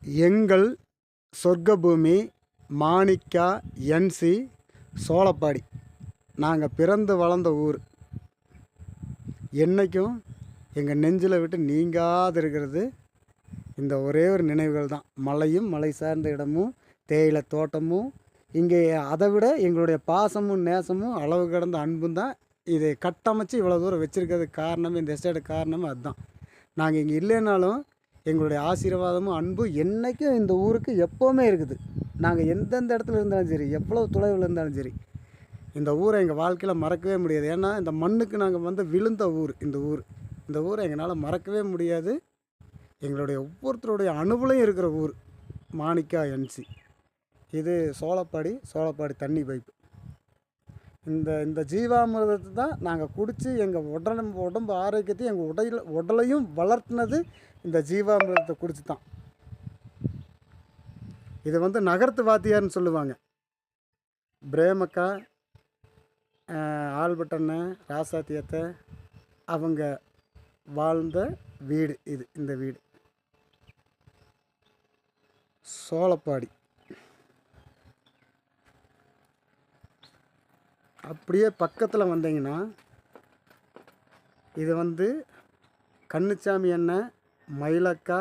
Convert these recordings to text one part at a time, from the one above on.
எங்கள் சொர்க்கபூமி மாணிக்கா என்சி சோளப்பாடி. நாங்கள் பிறந்து வளர்ந்த ஊர். என்றைக்கும் எங்கள் நெஞ்சில் விட்டு நீங்காது இருக்கிறது இந்த ஒரே ஒரு நினைவுகள் தான். மலையும் மலை சார்ந்த இடமும் தேயிலை தோட்டமும் இங்கே. அதை விட எங்களுடைய பாசமும் நேசமும் அளவு கடந்த அன்பும் தான் இதை கட்டமைச்சு இவ்வளோ தூரம் வச்சுருக்கிறதுக்கு காரணமே, இந்த எஸ்டேட் காரணமே அதுதான். நாங்கள் இங்கே இல்லைனாலும் எங்களுடைய ஆசீர்வாதமும் அன்பும் என்றைக்கும் இந்த ஊருக்கு எப்போவுமே இருக்குது. நாங்கள் எந்தெந்த இடத்துல இருந்தாலும் சரி, எவ்வளோ தொலைவில் இருந்தாலும் சரி, இந்த ஊரை எங்கள் வாழ்க்கையில் மறக்கவே முடியாது. ஏன்னா இந்த மண்ணுக்கு நாங்கள் வந்து விழுந்த ஊர் இந்த ஊரை எங்களால் மறக்கவே முடியாது. எங்களுடைய ஒவ்வொருத்தருடைய அனுபவம் இருக்கிற ஊர் மாணிக்கா என்சி. இது சோளப்பாடி தண்ணி பைப்பு. இந்த ஜீவாமிர்தத்தை தான் நாங்கள் குடித்து எங்கள் உடம்பு ஆரோக்கியத்தையும் எங்கள் உடலையும் வளர்த்துனது இந்த ஜீவாமிர்தத்தை குடிச்சு தான். இது வந்து நகரத்து வாத்தியார்னு சொல்லுவாங்க. பிரேமக்கா, ஆல்பட்டண்ண, ராசாத்தியத்தை அவங்க வாழ்ந்த வீடு இது. இந்த வீடு சோளப்பாடி. அப்படியே பக்கத்தில் வந்தீங்கன்னா இது வந்து கண்ணுச்சாமி அண்ணன், மயிலக்கா,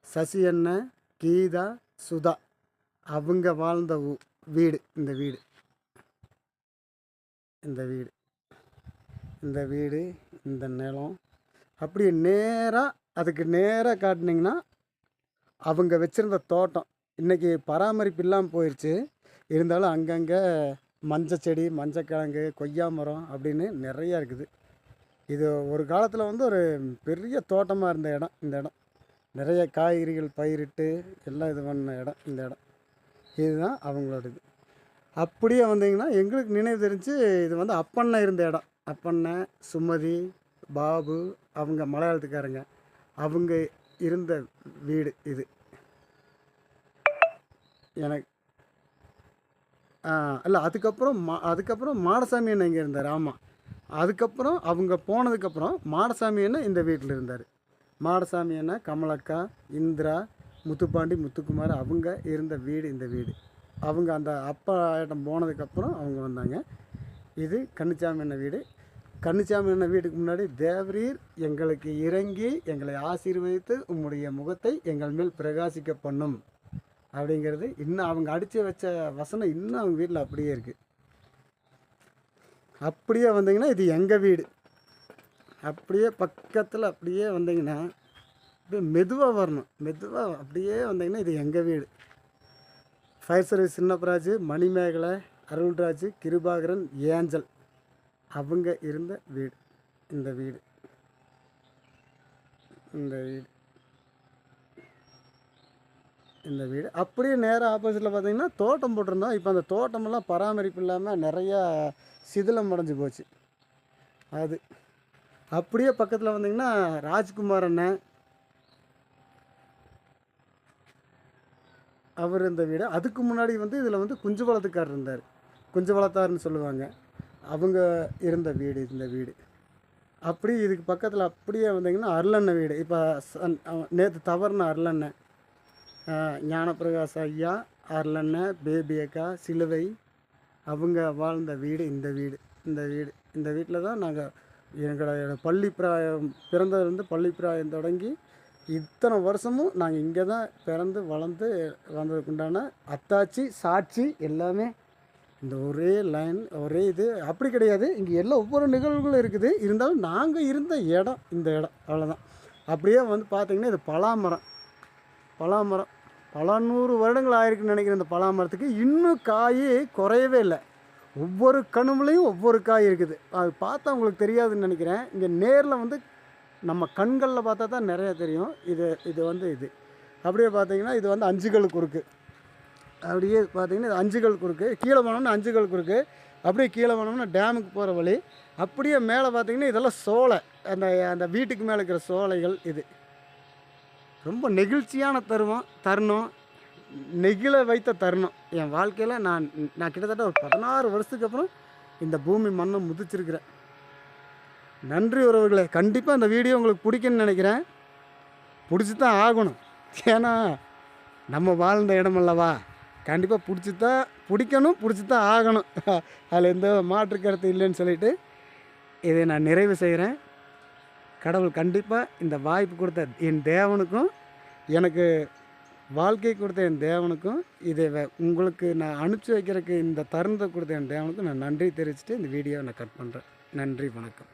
சசி அண்ணன், கீதா, சுதா அவங்க வாழ்ந்த வீடு. இந்த வீடு இந்த நிலம் அப்படியே நேராக அதுக்கு நேராக காட்டினீங்கன்னா அவங்க வச்சுருந்த தோட்டம். இன்றைக்கி பராமரிப்பு இல்லாமல் போயிடுச்சு. இருந்தாலும் அங்கங்கே மஞ்சள் செடி, மஞ்சக்கிழங்கு, கொய்யா மரம் அப்படின்னு நிறையா இருக்குது. இது ஒரு காலத்தில் வந்து ஒரு பெரிய தோட்டமாக இருந்த இடம். இந்த இடம் நிறைய காய்கறிகள் பயிரிட்டு எல்லாம் இது பண்ண இடம். இந்த இடம் இதுதான் அவங்களோடது. அப்படியே வந்தீங்கன்னா எங்களுக்கு நினைவு தெரிஞ்சு இது வந்து அப்பண்ணன் இருந்த இடம். அப்பண்ணன், சுமதி, பாபு அவங்க மலையாளத்துக்காரங்க. அவங்க இருந்த வீடு இது. எனக்கு இல்லை, அதுக்கப்புறம் மாடசாமி அண்ணன் இங்கே இருந்தார். ஆமாம், அதுக்கப்புறம் அவங்க போனதுக்கப்புறம் மாடசாமி அண்ணன் இந்த வீட்டில் இருந்தார். மாடசாமி அண்ணன், கமலக்கா, இந்திரா, முத்துப்பாண்டி, முத்துக்குமார் அவங்க இருந்த வீடு இந்த வீடு. அவங்க அந்த அப்பா இடம் போனதுக்கப்புறம் அவங்க வந்தாங்க. இது கண்ணுச்சாமி அண்ணன் வீடு. கண்ணுச்சாமி அண்ணன் வீட்டுக்கு முன்னாடி தேவரீர் எங்களுக்கு இறங்கி எங்களை ஆசீர்வதித்து உம்முடைய முகத்தை எங்கள் மேல் பிரகாசிக்க பண்ணும் அப்படிங்கிறது இன்னும் அவங்க அடித்து வச்ச வசனம் இன்னும் அவங்க வீட்டில் அப்படியே இருக்குது. அப்படியே வந்தீங்கன்னா இது எங்கள் வீடு. அப்படியே பக்கத்தில் அப்படியே வந்தீங்கன்னா அப்படியே மெதுவாக வரணும். மெதுவாக அப்படியே வந்தீங்கன்னா இது எங்கள் வீடு. Fire service Chinnapparaj, Manimekalai, Arulraj, Kirubakaran, Angel அவங்க இருந்த வீடு. இந்த வீடு அப்படியே நேராக ஆப்போசிட்டில் பார்த்தீங்கன்னா தோட்டம் போட்டிருந்தோம். இப்போ அந்த தோட்டமெல்லாம் பராமரிப்பு இல்லாமல் நிறையா சிதிலம் அடைஞ்சு போச்சு. அது அப்படியே பக்கத்தில் வந்தீங்கன்னா ராஜ்குமார் அண்ணன் அவர் இந்த வீடு. அதுக்கு முன்னாடி வந்து இதில் வந்து குஞ்சு வளத்துக்காரர் இருந்தார். குஞ்சு வளத்தாருன்னு சொல்லுவாங்க. அவங்க இருந்த வீடு இந்த வீடு. அப்படி இதுக்கு பக்கத்தில் அப்படியே வந்தீங்கன்னா அருளண்ணன் வீடு. இப்போ நேற்று தவறுன அருளண்ணன், ஞானப்பிரகாஷ் ஐயா, அருளண்ணன், பேபி அக்கா, சிலுவை அவங்க வாழ்ந்த வீடு இந்த வீட்டில் தான் நாங்கள் எங்களோட பள்ளிப்பிராயம் பிறந்ததுலேருந்து பள்ளிப்பிராயம் தொடங்கி இத்தனை வருஷமும் நாங்கள் இங்கே தான் பிறந்து வளர்ந்து வந்ததுக்குண்டான அத்தாச்சி சாட்சி எல்லாமே இந்த ஒரே லைன் ஒரே இது. அப்படி கிடையாது, இங்கே எல்லாம் ஒவ்வொரு நிகழ்வுகளும் இருக்குது. இருந்தாலும் நாங்கள் இருந்த இடம் இந்த இடம், அவ்வளோதான். அப்படியே வந்து பார்த்திங்கன்னா இது பலாமரம். பல 100 வருடங்கள் ஆயிருக்குன்னு நினைக்கிறேன். இந்த பலாமரத்துக்கு இன்னும் காய் குறையவே இல்லை. ஒவ்வொரு கணுவுலையும் ஒவ்வொரு காய் இருக்குது. அது பார்த்தா உங்களுக்கு தெரியாதுன்னு நினைக்கிறேன். இங்கே நேரில் வந்து நம்ம கண்களில் பார்த்தா தான் நிறையா தெரியும். இது வந்து இது அப்படியே பார்த்தீங்கன்னா இது வந்து 5 கல் குறுக்கு. அப்படியே பார்த்தீங்கன்னா இது 5 கல் குறுக்கு. கீழே போனோம்னா 5 கல் குறுக்கு. அப்படியே கீழே போனோம்னா டேமுக்கு போகிற வழி. அப்படியே மேலே பார்த்தீங்கன்னா இதெல்லாம் சோலை, அந்த வீட்டுக்கு மேலே இருக்கிற சோலைகள். இது ரொம்ப நெகிழ்ச்சியான தருணம், நெகிழ வைத்த தருணம் என் வாழ்க்கையில். நான் கிட்டத்தட்ட ஒரு 16 வருஷத்துக்கு அப்புறம் இந்த பூமி மண்ணை முதிச்சிருக்கிறேன். நன்றி உறவுகளே. கண்டிப்பாக இந்த வீடியோ உங்களுக்கு பிடிக்குன்னு நினைக்கிறேன். பிடிச்சி தான் ஆகணும். ஏன்னா நம்ம வாழ்ந்த இடம் அல்லவா, கண்டிப்பாக பிடிக்கணும், பிடிச்சி தான் ஆகணும். அதில் எந்த மாற்று கருத்து இல்லைன்னு சொல்லிட்டு இதை நான் நிறைவு செய்கிறேன். கடவுள் கண்டிப்பாக இந்த வாய்ப்பு கொடுத்த என் தேவனுக்கும், எனக்கு வாழ்க்கை கொடுத்த என் தேவனுக்கும், இதை உங்களுக்கு நான் அனுப்பிச்சி வைக்கிறதுக்கு இந்த தருணத்தை கொடுத்த என் தேவனுக்கும் நான் நன்றி தெரிவிச்சுட்டு இந்த வீடியோவை நான் கட் பண்ணுறேன். நன்றி, வணக்கம்.